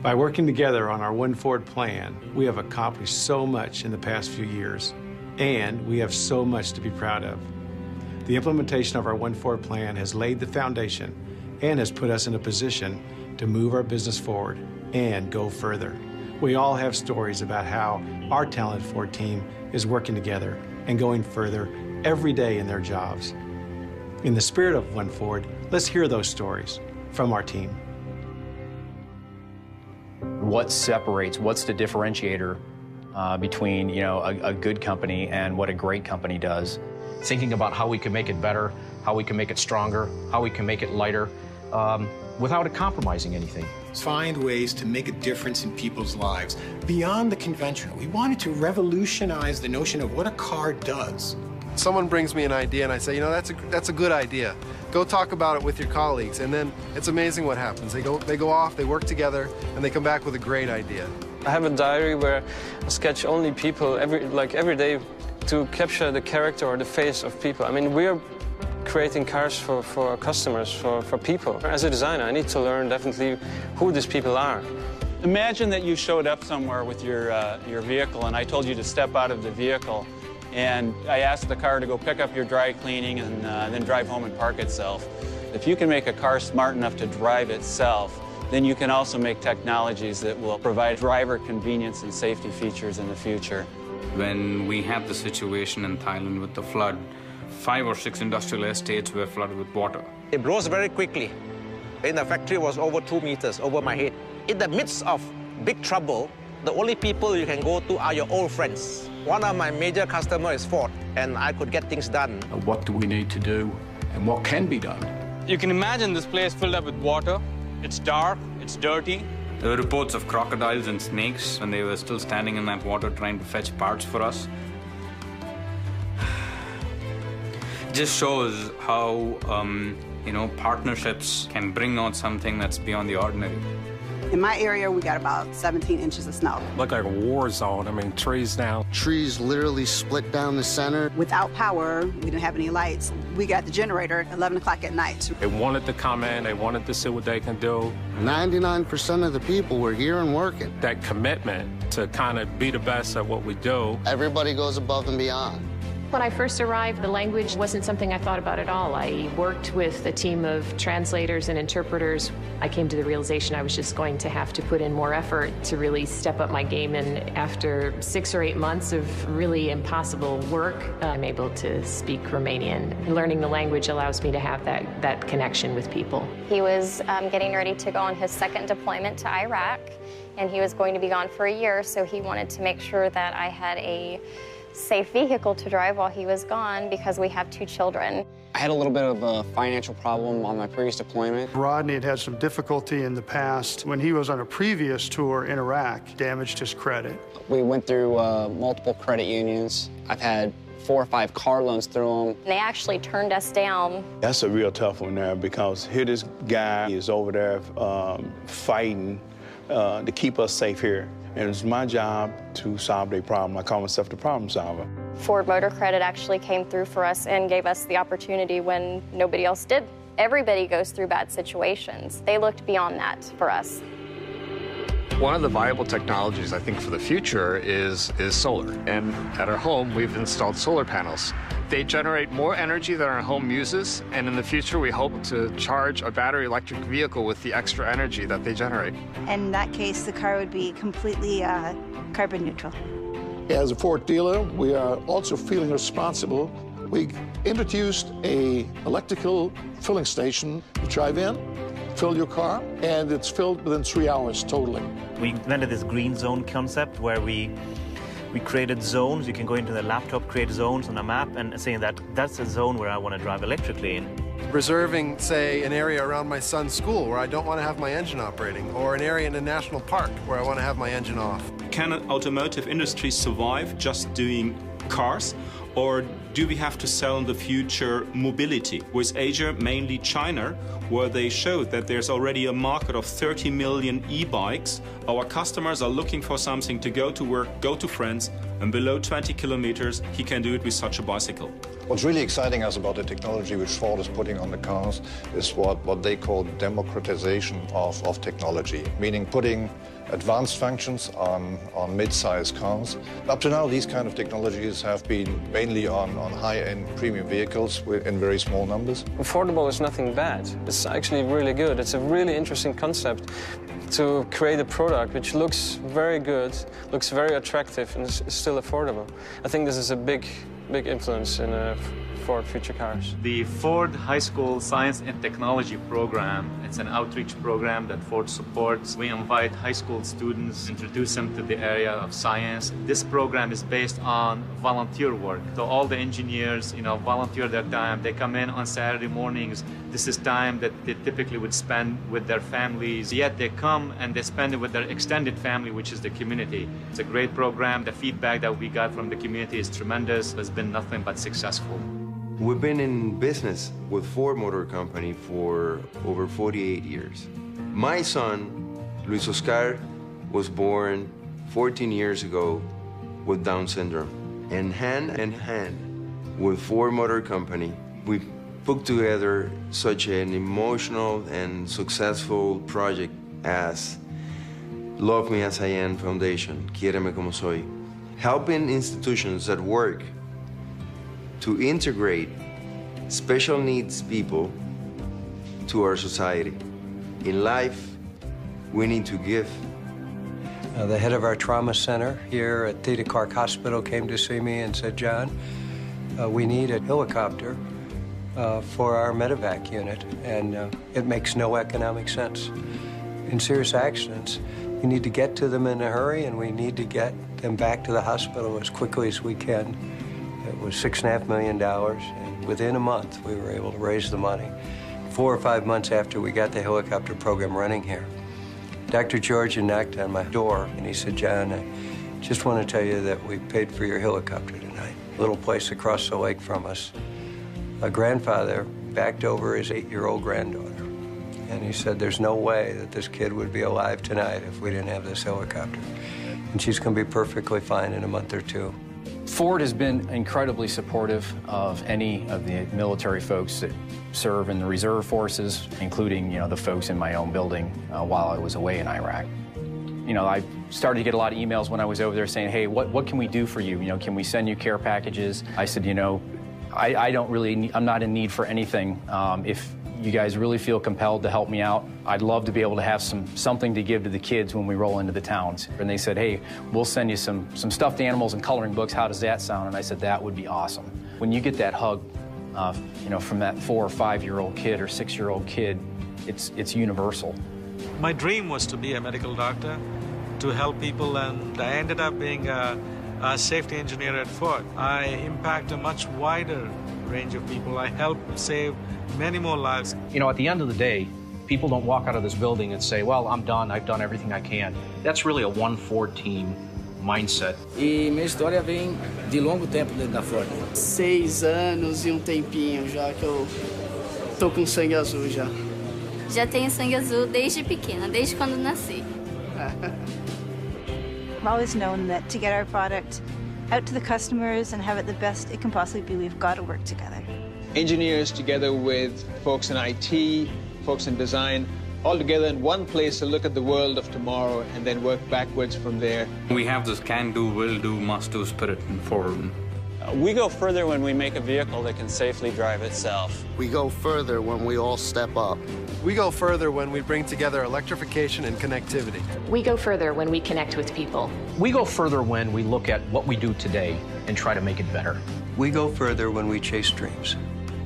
By working together on our One Ford plan, we have accomplished so much in the past few years, and we have so much to be proud of. The implementation of our One Ford plan has laid the foundation and has put us in a position to move our business forward and go further. We all have stories about how our talented Ford team is working together and going further every day in their jobs. In the spirit of One Ford, let's hear those stories from our team. What separates, what's the differentiator between a good company and what a great company does? Thinking about how we can make it better, how we can make it stronger, how we can make it lighter, without compromising anything. Find ways to make a difference in people's lives beyond the conventional. We wanted to revolutionize the notion of what a car does. Someone brings me an idea and I say, that's a good idea. Go talk about it with your colleagues, and then it's amazing what happens. They go off, they work together, and they come back with a great idea. I have a diary where I sketch only people every day to capture the character or the face of people. I mean, we're creating cars for our customers, for people. As a designer, I need to learn definitely who these people are. Imagine that you showed up somewhere with your vehicle and I told you to step out of the vehicle and I asked the car to go pick up your dry cleaning and then drive home and park itself. If you can make a car smart enough to drive itself, then you can also make technologies that will provide driver convenience and safety features in the future. When we had the situation in Thailand with the flood, 5 or 6 industrial estates were flooded with water. It rose very quickly. And the factory was over 2 meters over my head. In the midst of big trouble, the only people you can go to are your old friends. One of my major customers is Ford, and I could get things done. What do we need to do, and what can be done? You can imagine this place filled up with water. It's dark, it's dirty. There were reports of crocodiles and snakes when they were still standing in that water trying to fetch parts for us. It just shows how, partnerships can bring out something that's beyond the ordinary. In my area, we got about 17 inches of snow. Looked like a war zone. I mean, trees down. Trees literally split down the center. Without power, we didn't have any lights. We got the generator at 11 o'clock at night. They wanted to come in. They wanted to see what they can do. 99% of the people were here and working. That commitment to kind of be the best at what we do. Everybody goes above and beyond. When I first arrived, the language wasn't something I thought about at all. I worked with a team of translators and interpreters. I came to the realization I was just going to have to put in more effort to really step up my game, and after 6 or 8 months of really impossible work, I'm able to speak Romanian. Learning the language allows me to have that connection with people. He was getting ready to go on his second deployment to Iraq, and he was going to be gone for a year, so he wanted to make sure that I had a safe vehicle to drive while he was gone because we have 2 children. I had a little bit of a financial problem on my previous deployment. Rodney had had some difficulty in the past when he was on a previous tour in Iraq, damaged his credit. We went through multiple credit unions. I've had 4 or 5 car loans through them. They actually turned us down. That's a real tough one there because here this guy is over there fighting to keep us safe here. And it's my job to solve their problem. I call myself the problem solver. Ford Motor Credit actually came through for us and gave us the opportunity when nobody else did. Everybody goes through bad situations. They looked beyond that for us. One of the viable technologies, I think, for the future is solar. And at our home, we've installed solar panels. They generate more energy than our home uses, and in the future, we hope to charge a battery electric vehicle with the extra energy that they generate. In that case, the car would be completely carbon neutral. As a Ford dealer, we are also feeling responsible. We introduced an electrical filling station. You drive in, fill your car, and it's filled within 3 hours totally. We invented this green zone concept where we created zones. You can go into the laptop, create zones on a map, and saying that that's a zone where I want to drive electrically in. Reserving, say, an area around my son's school where I don't want to have my engine operating, or an area in a national park where I want to have my engine off. Can an automotive industry survive just doing cars, or do we have to sell in the future mobility? With Asia, mainly China, where they showed that there's already a market of 30 million e-bikes. Our customers are looking for something to go to work, go to friends, and below 20 kilometers, he can do it with such a bicycle. What's really exciting us about the technology which Ford is putting on the cars is what they call democratization of technology, meaning putting advanced functions on mid-size cars. Up to now, these kind of technologies have been mainly on high-end premium vehicles in very small numbers. Affordable is nothing bad. It's actually really good. It's a really interesting concept to create a product which looks very good, looks very attractive, and is still affordable. I think this is a big influence in Ford future cars. The Ford High School Science and Technology program, it's an outreach program that Ford supports. We invite high school students, introduce them to the area of science. This program is based on volunteer work. So all the engineers, volunteer their time. They come in on Saturday mornings. This is time that they typically would spend with their families. Yet they come and they spend it with their extended family, which is the community. It's a great program. The feedback that we got from the community is tremendous. It's been nothing but successful. We've been in business with Ford Motor Company for over 48 years. My son, Luis Oscar, was born 14 years ago with Down syndrome. And hand in hand with Ford Motor Company, we put together such an emotional and successful project as Love Me As I Am Foundation, Quiéreme Como Soy, helping institutions that work to integrate special needs people to our society. In life, we need to give. The head of our trauma center here at Theta Clark Hospital came to see me and said, John, we need a helicopter for our medevac unit, and it makes no economic sense. In serious accidents, we need to get to them in a hurry, and we need to get them back to the hospital as quickly as we can. It was $6.5 million, and within a month, we were able to raise the money. 4 or 5 months after we got the helicopter program running here, Dr. Georgian knocked on my door, and he said, John, I just want to tell you that we paid for your helicopter tonight. A little place across the lake from us. A grandfather backed over his 8-year-old granddaughter, and he said, there's no way that this kid would be alive tonight if we didn't have this helicopter. And she's going to be perfectly fine in a month or two. Ford has been incredibly supportive of any of the military folks that serve in the reserve forces, including, the folks in my own building while I was away in Iraq. I started to get a lot of emails when I was over there saying, hey, what can we do for you? Can we send you care packages? I said, I'm not in need for anything. If you guys really feel compelled to help me out, I'd love to be able to have something to give to the kids when we roll into the towns. And they said, hey, we'll send you some stuffed animals and coloring books. How does that sound? And I said, that would be awesome. When you get that hug, from that 4 or 5-year-old kid or 6-year-old kid, it's universal. My dream was to be a medical doctor, to help people, and I ended up being a safety engineer at Ford. I impact a much wider range of people. I help save many more lives. At the end of the day, people don't walk out of this building and say, well, I'm done, I've done everything I can. That's really a one Ford team mindset. E minha história vem de longo tempo dentro da Ford. 6 anos e tempinho já que eu tô com sangue azul já. Já tenho sangue azul desde pequena, desde quando nasci. I've always known that to get our product out to the customers and have it the best it can possibly be, we've got to work together. Engineers together with folks in IT, folks in design, all together in one place to look at the world of tomorrow and then work backwards from there. We have this can-do, will-do, must-do spirit in Ford. We go further when we make a vehicle that can safely drive itself. We go further when we all step up. We go further when we bring together electrification and connectivity. We go further when we connect with people. We go further when we look at what we do today and try to make it better. We go further when we chase dreams.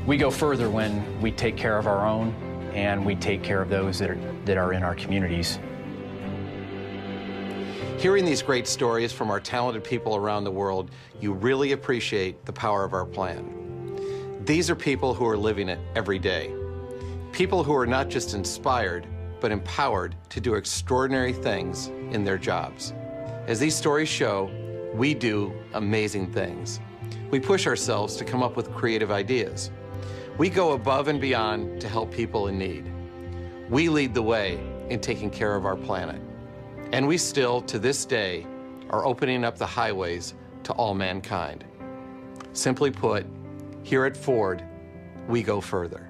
We go further when we take care of our own and we take care of those that are in our communities. Hearing these great stories from our talented people around the world, you really appreciate the power of our plan. These are people who are living it every day. People who are not just inspired, but empowered to do extraordinary things in their jobs. As these stories show, we do amazing things. We push ourselves to come up with creative ideas. We go above and beyond to help people in need. We lead the way in taking care of our planet. And we still, to this day, are opening up the highways to all mankind. Simply put, Here at Ford, we go further.